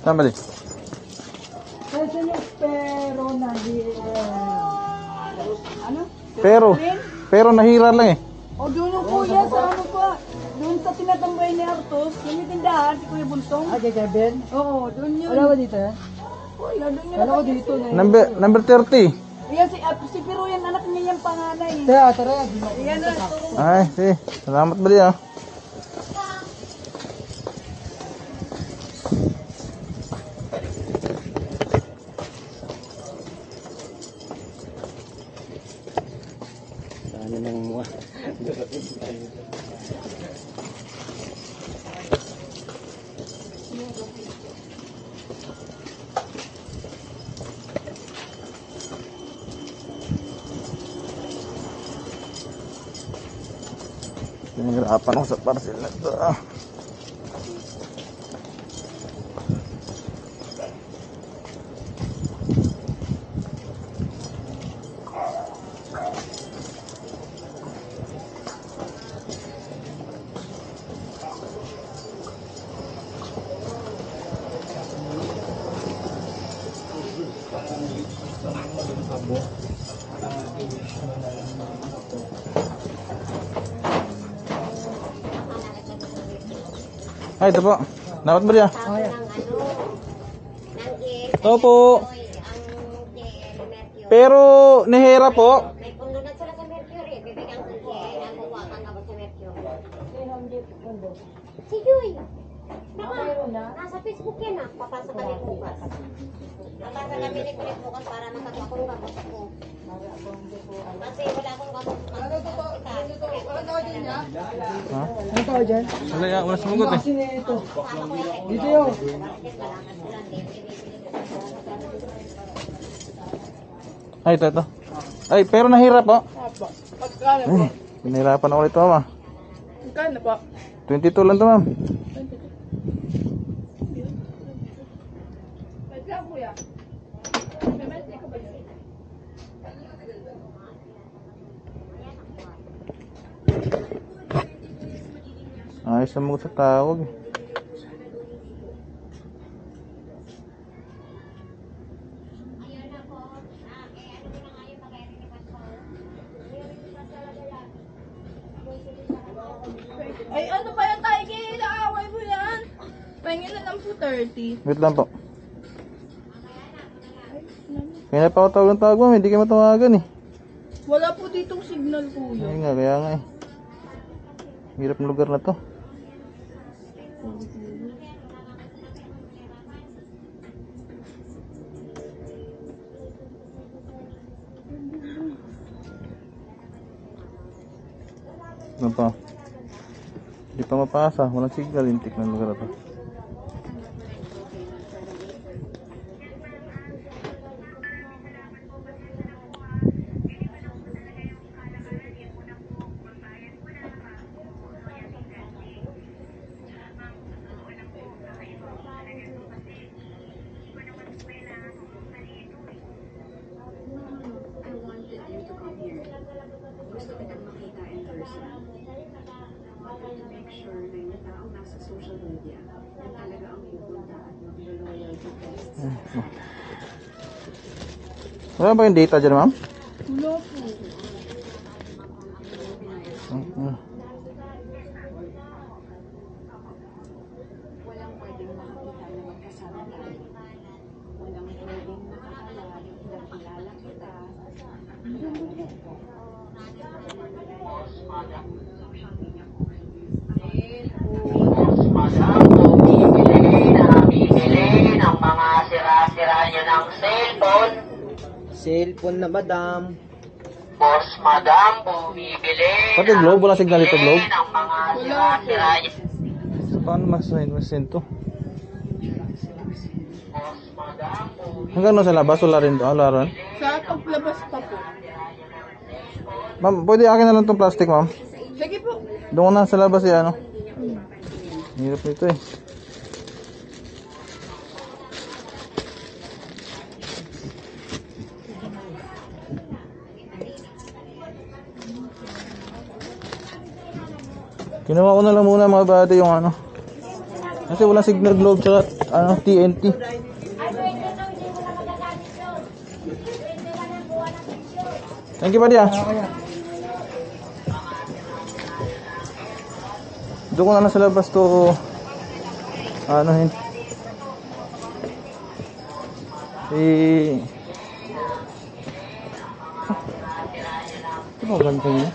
Saan bali? Kasi yung pero na di... ano? Pero nahira lang eh. O doon yung kuya sa ano pa. Doon sa tinatambay ni Artos, yung may tindahan, si Kuya Buntong. Ah, kay Ben? Oo, doon yun. Wala ba dito yan? Wala, doon yun. Wala ko dito na yun. Number 30. Ayan, si Pero yan, anak niya yung panganay. Tara, ayan na. Ay, sige. Salamat bali ah. Sana nang mga. Nahirapan ako sa parcel na ito ah. Ay, ito po. Dapat ba niya? Ito po. Pero, nihira po. May pundunan sila sa Mercury. Bibigyan ko siya. Nakuha ka nga ba sa Mercury? Si Joy. Nasa Facebook yan ah. Papasa ka ni bukas. Papasa kami ni Kulit bukas para makagawa kong gamot ko. Kasi wala akong gamot. Ha? Ano tao dyan? Wala yan. Wala sumugot eh. Sino ito? Dito yun. Ay, ito. Ay, pero nahirap po. Pagkano po? Ay, pinahirapan ako ito, ma'am. Pagkano po? 22 lang ito, ma'am. Pagkano kuya? Pementi ko ba yun? Ayos na mo sa tawag. Ay, ano ba yan tayo? Kinaaway mo yan. Pahingin na lang po 30. Wait lang po. Kaya pa ako tawag-tawag, ma'am. Hindi kayo matawagan eh. Wala po ditong signal, kuya. Ayun nga, kaya nga eh. Hirap ng lugar na to. Ano pa? Hindi pa mapasa. Walang signal. Intik ng lugar na to. Gusto kitang makita in person. To make sure na yung taong nasa social media na talaga ang pupunta at mag-loyalty test. Wala ba yung data dyan, ma'am? Wala po. Walang pwedeng makakita na magkasama tayo. Walang pwedeng makakala na kilala kita. Bibili ng mga sira-sira niyo ng cellphone. Cellphone na madam. Boss, madam, bumibili Pati globe, wala signal ito, globe. ng mga sira-sira niyo. Paano mas-send to? Boss, madam, Hanggang no sa labas, wala rin to. Wala rin. Sa paglabas pa po. Ma'am, pwede akin na lang tong plastic, ma'am. Sige po. Doon ko na sa labas yan, ano? Hirap nito eh. Ginawa ko na lang muna mga bata yung ano. Kasi walang signal globe tsaka TNT. Ay, 20 daw, hindi mo na magagamit yun. 20 lang ang buwan ng picture. Thank you, buddy ah. Doon ko na lang sa labas to anuhin. Ito ba ganda niya?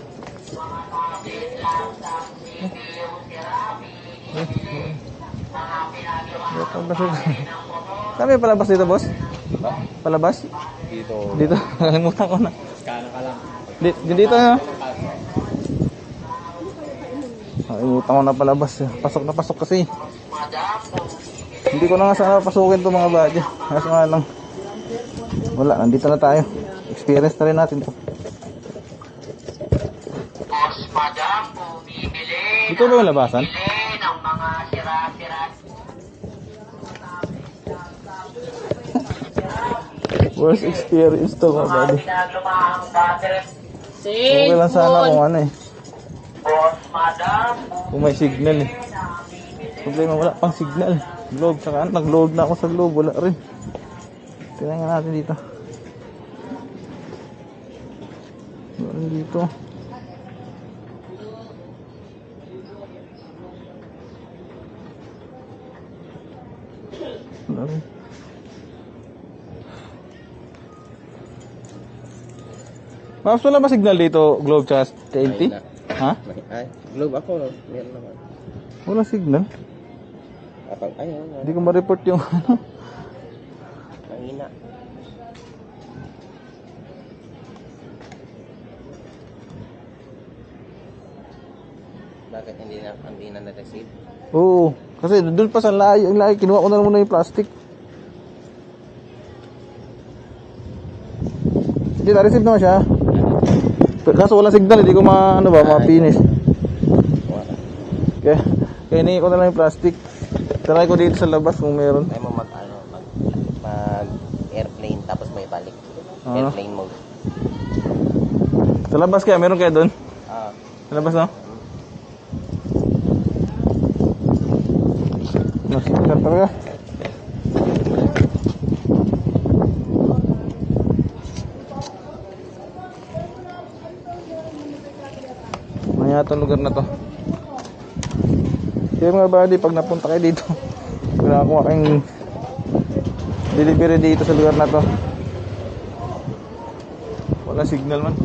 Kami palabas dito, boss? Palabas? Dito. Dito? Nakalimutan ko na. Kana ka lang. Dito na. Nakalimutan ko na palabas. Pasok na pasok kasi. Hindi ko na nga sana pasukin to mga badya. Kaso nga lang. Wala, nandito na tayo. Experience na rin natin to. Boss, madam, bumibili Dito ba yung labasan? ng mga sira-sira. Worst experience to mga buddy. Pinaglumahang battery. Okay lang sana kung ano eh. Boss, madam, Kung may signal eh. Problema wala pang signal. Globe, saka nag-load na ako sa globe. Wala rin. Tingnan nga natin dito. Wala rin dito. Wala rin. Maps, wala ba signal dito, Globe tsaka TNT? Ha? Ay, globe ako. Meron naman. Wala signal. Kapag ayaw nga. Hindi ko ma-report yung ano. Mahina. Bakit hindi na na-receive? Oo. Kasi doon pa sa layo, yung layo, kinuha ko na muna yung plastic. Hindi, na-receive naman siya. Kaso wala signal, hindi ko ma-finish. Kaya hiningi ko na lang yung plastic. Try ko dito sa labas kung meron. Tayo mo mag-airplane tapos may balik. Ano? Airplane mode. Sa labas kaya, meron kaya doon? Ah. Sa labas, no? Nasikat talaga. Maya itong lugar na to. Kaya mga buddy, pag napunta kayo dito, kailangan kayong delivery dito sa lugar na to. Wala signal man.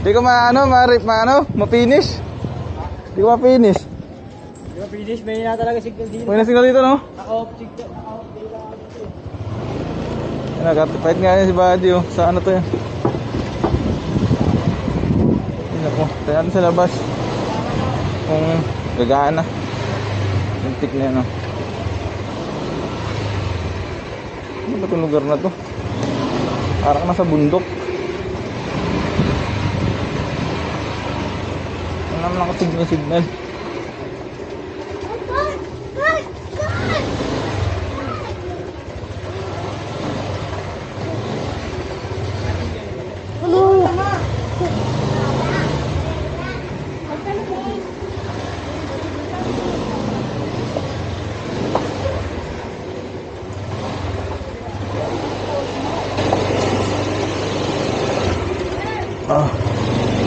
Di ko ma-finish. Di ko ma-finish. Di ba finish? May na talaga signal dito. May na signal dito, no? Naka-off signal. Nagkatipahit nga yan si Buddy, oh. Sa ano to yan? Yun ako. Tayo natin sa labas. Kung gagaan na. Lintik na yan, oh. Ano ba itong lugar na to? Parang nasa bundok. Ano naman nakasignal-signal.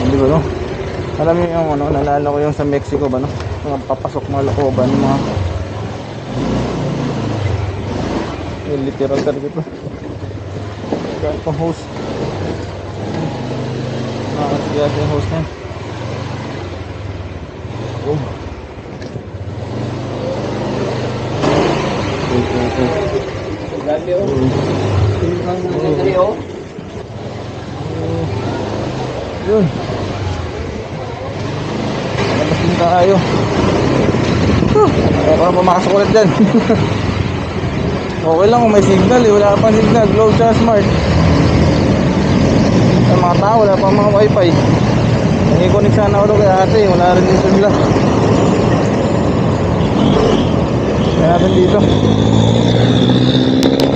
Hindi ba no? Alam niyo yung ano, nalala ko yung sa Mexico ba no? Mga papasok mga looban, mga yung literal talaga ito. Kaya pang host. Kaya yung host na yun. Oh. Yun. Labas din tayo. Kaya parang pumasok ulit dyan. Okay lang kung may signal eh. Wala pang signal. Globe tsaka smart. Sa mga tao wala pang mga wifi. Nangikonik sana ako kay ate. Wala rin dito sila. Kaya natin dito.